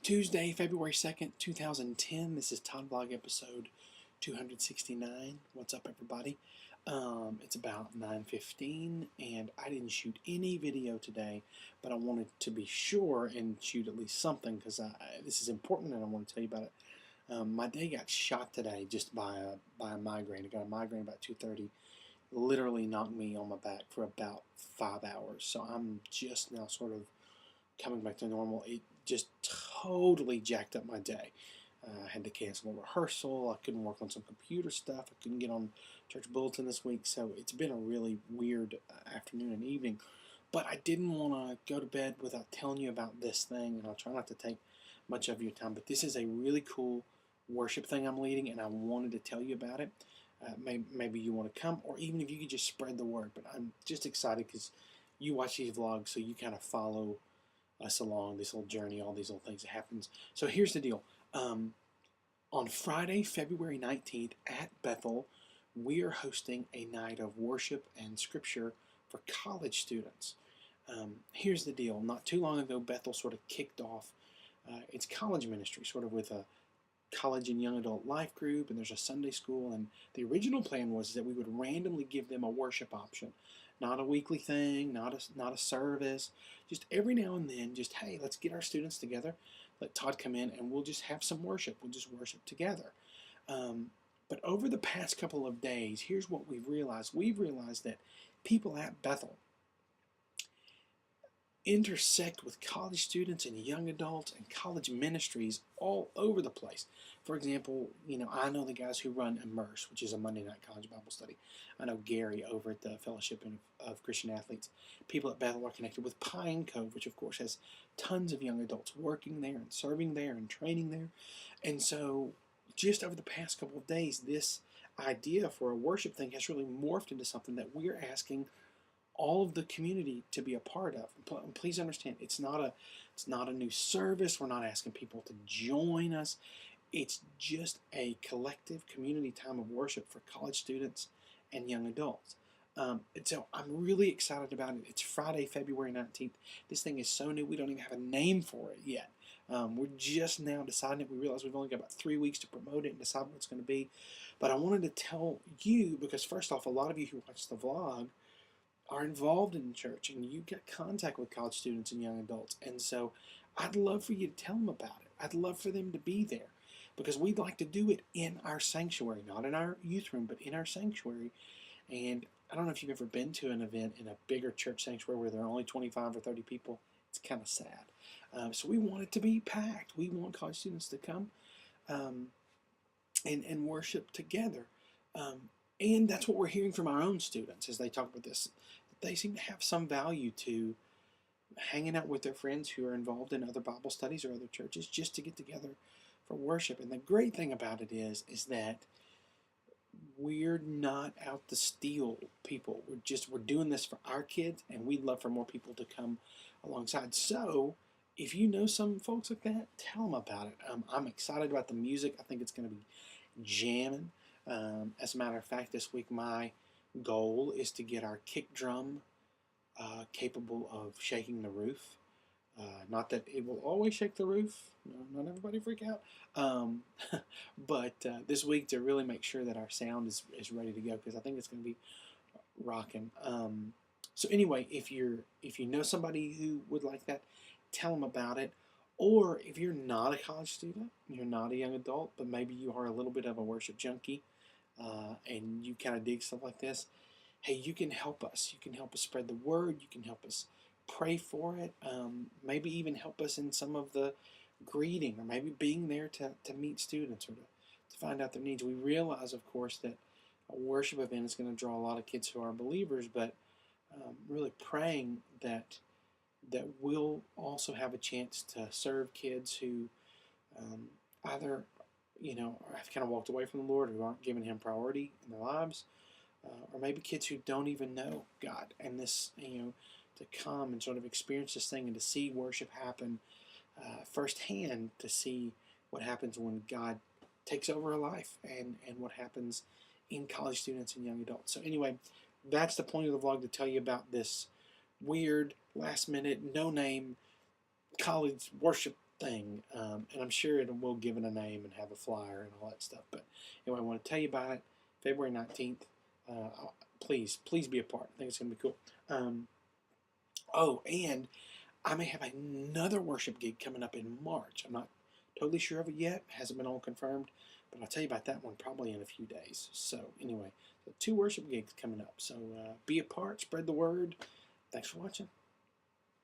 Tuesday, February 2nd, 2010. This is Todd Vlog episode 269. What's up, everybody? It's about 9:15, and I didn't shoot any video today, but I wanted to be sure and shoot at least something because this is important and I want to tell you about it. My day got shot today just by a migraine. I got a migraine about 2:30. Literally knocked me on my back for about 5 hours. So I'm just now sort of coming back to normal. It just totally jacked up my day. I had to cancel a rehearsal. I couldn't work on some computer stuff. I couldn't get on church bulletin this week. So it's been a really weird afternoon and evening. But I didn't want to go to bed without telling you about this thing, and I'll try not to take much of your time. But this is a really cool worship thing I'm leading, and I wanted to tell you about it. Maybe you want to come, or even if you could just spread the word. But I'm just excited because you watch these vlogs, so you kind of follow us along this little journey, all these little things that happens. So here's the deal. On Friday, February 19th at Bethel, we are hosting a night of worship and scripture for college students. Here's the deal. Not too long ago, Bethel sort of kicked off its college ministry, sort of with a college and young adult life group, and there's a Sunday school, and the original plan was that we would randomly give them a worship option. Not a weekly thing, not a service, just every now and then, just, hey, let's get our students together, let Todd come in, and we'll just have some worship. We'll just worship together. But over the past couple of days, here's what we've realized. We've realized that people at Bethel intersect with college students and young adults and college ministries all over the place. For example, I know the guys who run Immerse, which is a Monday night college Bible study. I know Gary over at the Fellowship of Christian Athletes. People at Bethel are connected with Pine Cove, which of course has tons of young adults working there and serving there and training there. And so just over the past couple of days, this idea for a worship thing has really morphed into something that we're asking all of the community to be a part of. And please understand, it's not a new service. We're not asking people to join us. It's just a collective community time of worship for college students and young adults. And so I'm really excited about it. It's Friday, February 19th. This thing is so new, we don't even have a name for it yet. We're just now deciding it. We realize we've only got about 3 weeks to promote it and decide what it's going to be. But I wanted to tell you, because first off, a lot of you who watch the vlog are involved in church, and you get contact with college students and young adults. And so I'd love for you to tell them about it. I'd love for them to be there, because we'd like to do it in our sanctuary, not in our youth room, but in our sanctuary. And I don't know if you've ever been to an event in a bigger church sanctuary where there are only 25 or 30 people. It's kind of sad. So we want it to be packed. We want college students to come and worship together. And that's what we're hearing from our own students as they talk about this. They seem to have some value to hanging out with their friends who are involved in other Bible studies or other churches just to get together for worship. And the great thing about it is that we're not out to steal people. We're doing this for our kids, and we'd love for more people to come alongside. So if you know some folks like that, tell them about it. I'm excited about the music. I think it's going to be jamming. As a matter of fact, this week my goal is to get our kick drum capable of shaking the roof. Not that it will always shake the roof. No, not everybody freak out. But this week to really make sure that our sound is ready to go, because I think it's going to be rocking. So anyway, if you know somebody who would like that, tell them about it. Or if you're not a college student, you're not a young adult, but maybe you are a little bit of a worship junkie, and you kind of dig stuff like this, hey, you can help us. You can help us spread the word. You can help us pray for it. Maybe even help us in some of the greeting, or maybe being there to meet students or to find out their needs. We realize, of course, that a worship event is going to draw a lot of kids who are believers, but really praying that we'll also have a chance to serve kids who either have kind of walked away from the Lord, who aren't giving Him priority in their lives, or maybe kids who don't even know God, and this, to come and sort of experience this thing and to see worship happen firsthand, to see what happens when God takes over a life, and what happens in college students and young adults. So anyway, that's the point of the vlog, to tell you about this weird, last minute, no name college worship thing, and I'm sure we'll give it a name and have a flyer and all that stuff. But anyway, I want to tell you about it. February 19th. Please be a part. I think it's going to be cool. Oh, and I may have another worship gig coming up in March. I'm not totally sure of it yet. It hasn't been all confirmed, but I'll tell you about that one probably in a few days. So anyway, 2 worship gigs coming up. So be a part, spread the word. Thanks for watching.